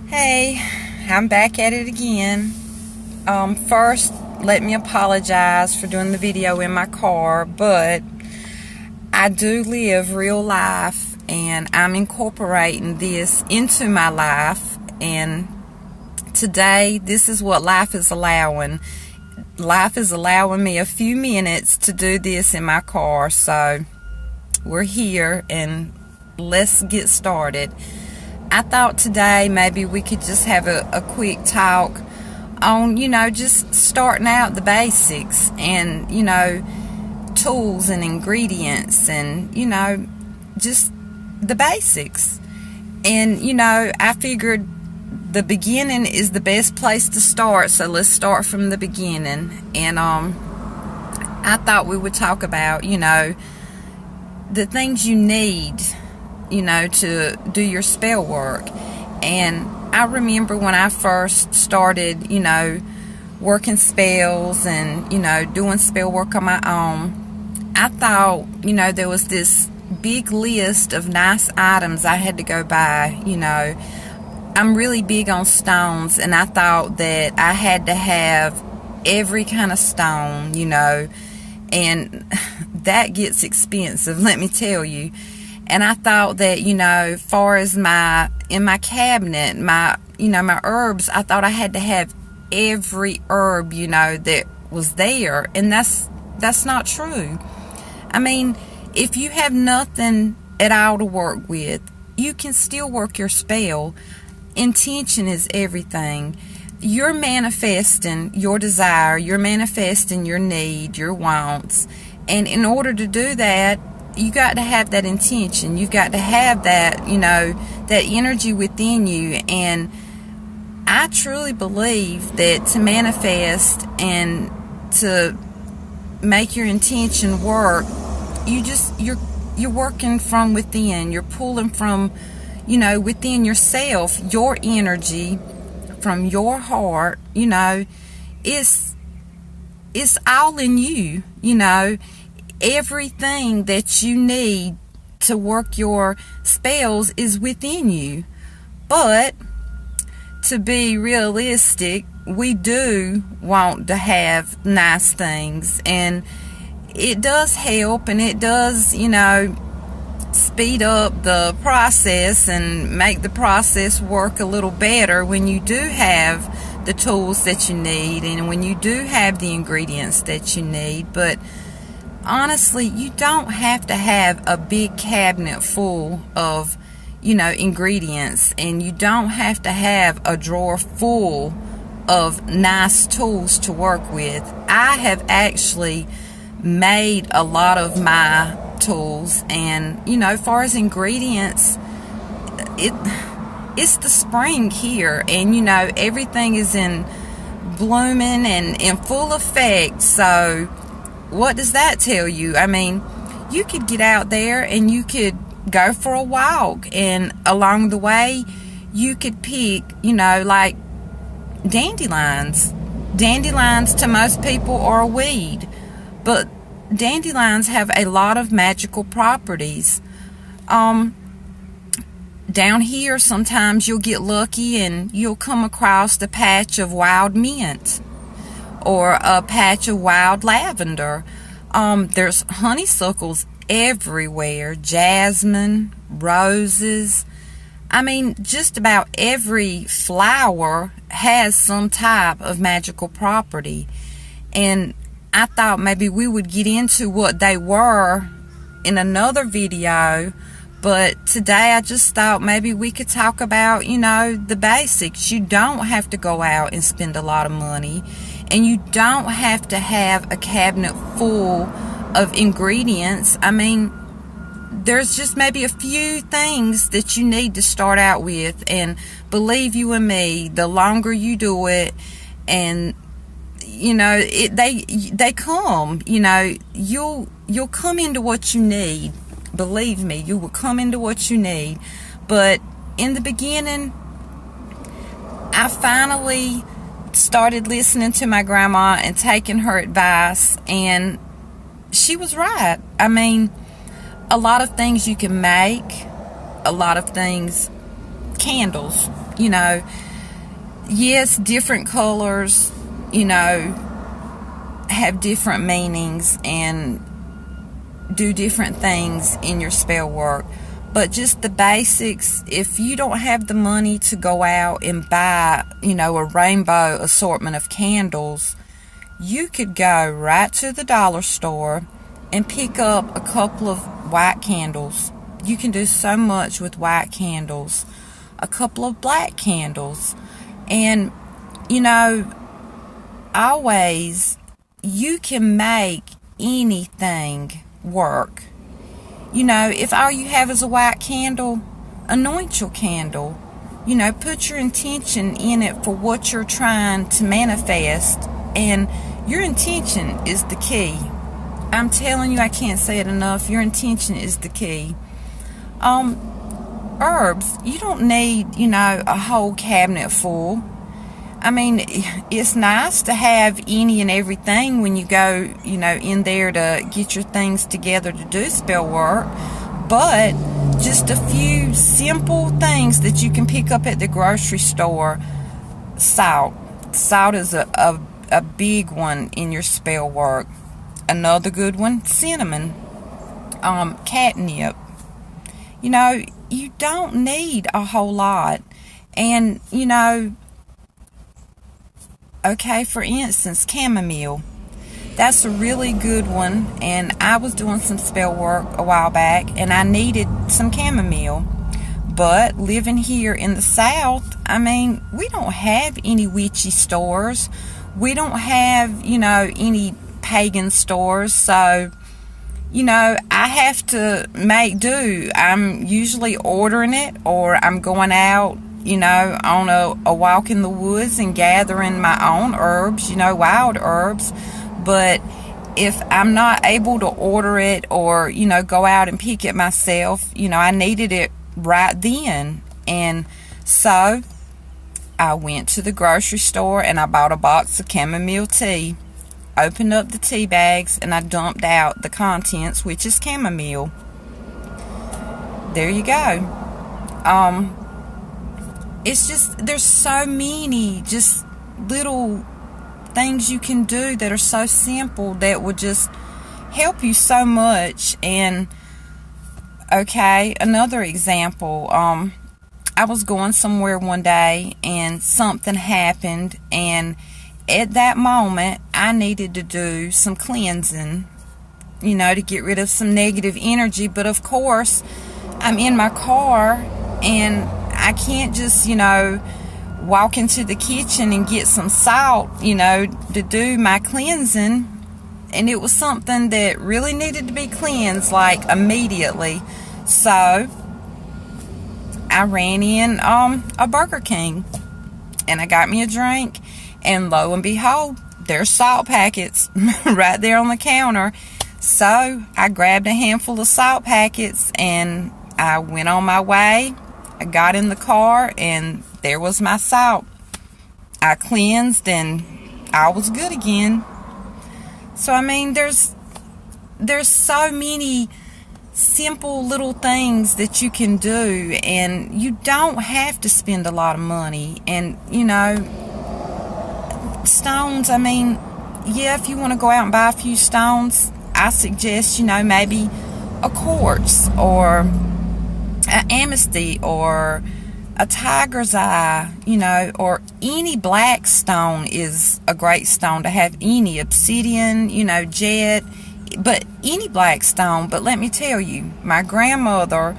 Hey, I'm back at it again. First, let me apologize for doing the video in my car, but I do live real life and I'm incorporating this into my life, and today this is what life is allowing. Life is allowing me a few minutes to do this in my car, so we're here and let's get started. I thought today maybe we could just have a quick talk on, just starting out the basics and, tools and ingredients and, just the basics. And, I figured the beginning is the best place to start, so let's start from the beginning. And I thought we would talk about, the things you need to do your spell work. And I remember when I first started, working spells and, doing spell work on my own, I thought, there was this big list of nice items I had to go buy. I'm really big on stones, and I thought that I had to have every kind of stone, and that gets expensive, let me tell you. And I thought that, far as in my cabinet, my herbs, I thought I had to have every herb, that was there. And that's not true. I mean, if you have nothing at all to work with, you can still work your spell. Intention is everything. You're manifesting your desire, you're manifesting your need, your wants. And in order to do that, you got to have that intention. You've got to have that, that energy within you. And I truly believe that to manifest and to make your intention work, you're working from within. You're pulling from, within yourself, your energy from your heart. It's all in you. Everything that you need to work your spells is within you. But to be realistic, we do want to have nice things, and it does help, and it does, speed up the process and make the process work a little better when you do have the tools that you need and when you do have the ingredients that you need. But honestly, you don't have to have a big cabinet full of, ingredients, and you don't have to have a drawer full of nice tools to work with. I have actually made a lot of my tools, and, as far as ingredients, it's the spring here, and, everything is in blooming and in full effect. So what does that tell you? I mean, you could get out there and you could go for a walk, and along the way you could pick, like dandelions. Dandelions to most people are a weed, but dandelions have a lot of magical properties. Down here sometimes you'll get lucky and you'll come across a patch of wild mint or a patch of wild lavender. There's honeysuckles everywhere, jasmine, roses. I mean, just about every flower has some type of magical property. And I thought maybe we would get into what they were in another video, but today I just thought maybe we could talk about, the basics. You don't have to go out and spend a lot of money. And you don't have to have a cabinet full of ingredients. I mean, there's just maybe a few things that you need to start out with. And believe you and me, the longer you do it, and they come. You'll come into what you need. Believe me, you will come into what you need. But in the beginning, I finally started listening to my grandma and taking her advice, and she was right. I mean, a lot of things you can make, a lot of things candles. You know, yes, different colors, you know, have different meanings and do different things in your spell work. But just the basics, if you don't have the money to go out and buy, you know, a rainbow assortment of candles, you could go right to the dollar store and pick up a couple of white candles. You can do so much with white candles. A couple of black candles. And, you know, always, you can make anything work. You know, if all you have is a white candle, anoint your candle. You know, put your intention in it for what you're trying to manifest. And your intention is the key. I'm telling you, I can't say it enough. Your intention is the key. Herbs, you don't need, you know, a whole cabinet full. I mean, it's nice to have any and everything when you go, you know, in there to get your things together to do spell work. But just a few simple things that you can pick up at the grocery store. Salt. Salt is a big one in your spell work. Another good one, cinnamon. Catnip. You know, you don't need a whole lot. And, you know, okay, for instance, chamomile. That's a really good one. And I was doing some spell work a while back, and I needed some chamomile. But living here in the South, I mean, we don't have any witchy stores. We don't have, you know, any pagan stores. So, you know, I have to make do. I'm usually ordering it, or I'm going out, you know, on a walk in the woods and gathering my own herbs, you know, wild herbs. But if I'm not able to order it or, you know, go out and pick it myself, you know, I needed it right then. And so I went to the grocery store and I bought a box of chamomile tea. Opened up the tea bags and I dumped out the contents, which is chamomile. There you go. It's just, there's so many just little things you can do that are so simple that would just help you so much. And okay, another example, I was going somewhere one day and something happened, and at that moment I needed to do some cleansing, you know, to get rid of some negative energy. But of course, I'm in my car and I can't just, you know, walk into the kitchen and get some salt, you know, to do my cleansing. And it was something that really needed to be cleansed, like, immediately. So I ran in a Burger King and I got me a drink, and lo and behold, there's salt packets right there on the counter. So I grabbed a handful of salt packets and I went on my way. I got in the car and there was my salt. I cleansed and I was good again. So I mean, there's so many simple little things that you can do, and you don't have to spend a lot of money. And, you know, stones, I mean, yeah, if you want to go out and buy a few stones, I suggest, you know, maybe a quartz or an amethyst or a tiger's eye, you know, or any black stone is a great stone to have. Any obsidian, you know, jet, but any black stone. But let me tell you, my grandmother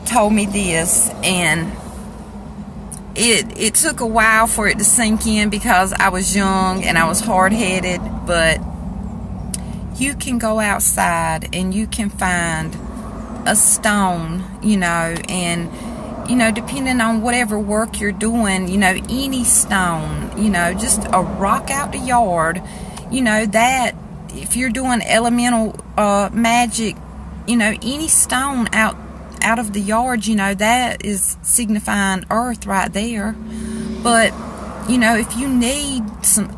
told me this, and it took a while for it to sink in because I was young and I was hard-headed. But you can go outside and you can find a stone, you know, and, you know, depending on whatever work you're doing, you know, any stone, you know, just a rock out the yard, you know, that if you're doing elemental magic, you know, any stone out of the yard, you know, that is signifying earth right there. But, you know, if you need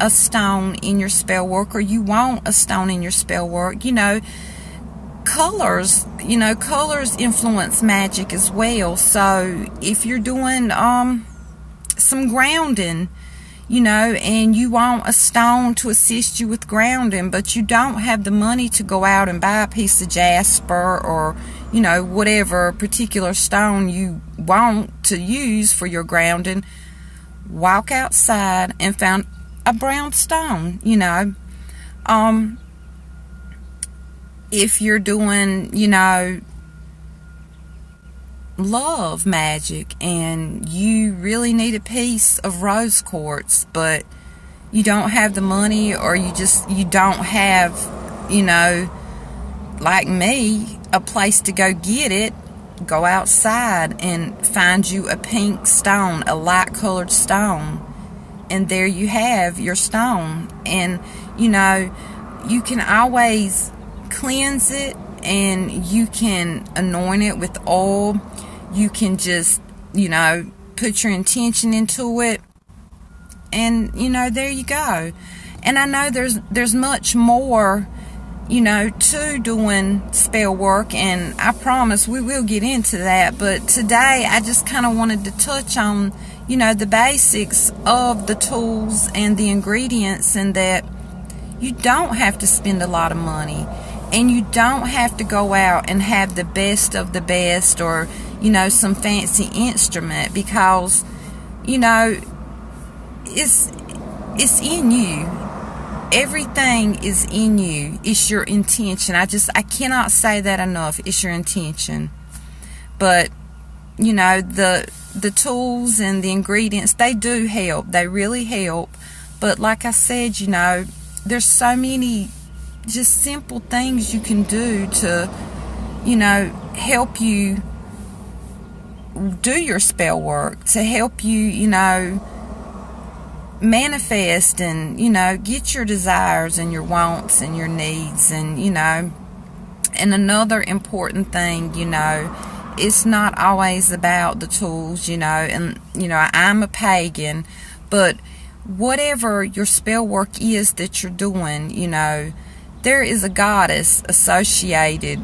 a stone in your spell work, or you want a stone in your spell work, you know, colors, colors influence magic as well. So if you're doing some grounding, and you want a stone to assist you with grounding, but you don't have the money to go out and buy a piece of jasper or, whatever particular stone you want to use for your grounding, walk outside and find a brown stone, if you're doing, love magic and you really need a piece of rose quartz, but you don't have the money, or you don't have, like me, a place to go get it, go outside and find you a pink stone, a light colored stone, and there you have your stone. And you can always cleanse it, and you can anoint it with oil. You can just, put your intention into it, and, there you go. And I know there's much more, to doing spell work, and I promise we will get into that. But today I just kind of wanted to touch on, the basics of the tools and the ingredients, and that you don't have to spend a lot of money, and you don't have to go out and have the best of the best, or some fancy instrument, because it's in you. Everything is in you. It's your intention. I cannot say that enough. It's your intention. But the tools and the ingredients, they do help. They really help. But like I said, there's so many just simple things you can do to help you do your spell work, to help you manifest and get your desires and your wants and your needs. And and another important thing, it's not always about the tools, and I'm a pagan, but whatever your spell work is that you're doing, there is a goddess associated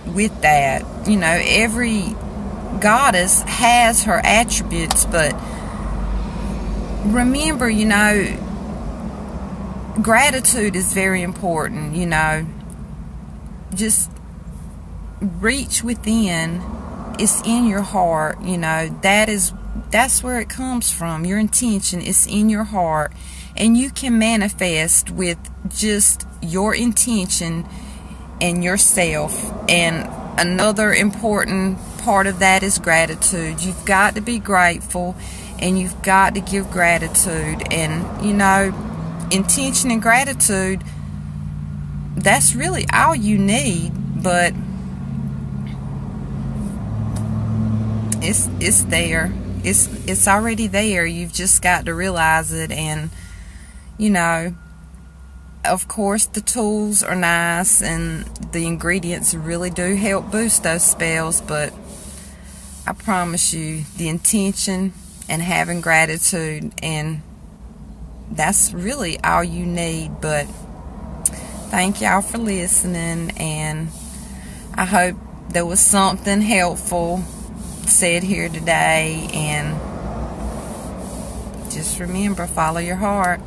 with that. Every goddess has her attributes, but remember, gratitude is very important. Just reach within. It's in your heart. That's where it comes from. Your intention is in your heart, and you can manifest with just your intention and yourself. And another important part of that is gratitude. You've got to be grateful, and you've got to give gratitude. And intention and gratitude, that's really all you need. But it's there. It's already there. You've just got to realize it. And of course, the tools are nice, and the ingredients really do help boost those spells, but I promise you, the intention and having gratitude, and that's really all you need. But thank y'all for listening, and I hope there was something helpful said here today. And just remember, follow your heart.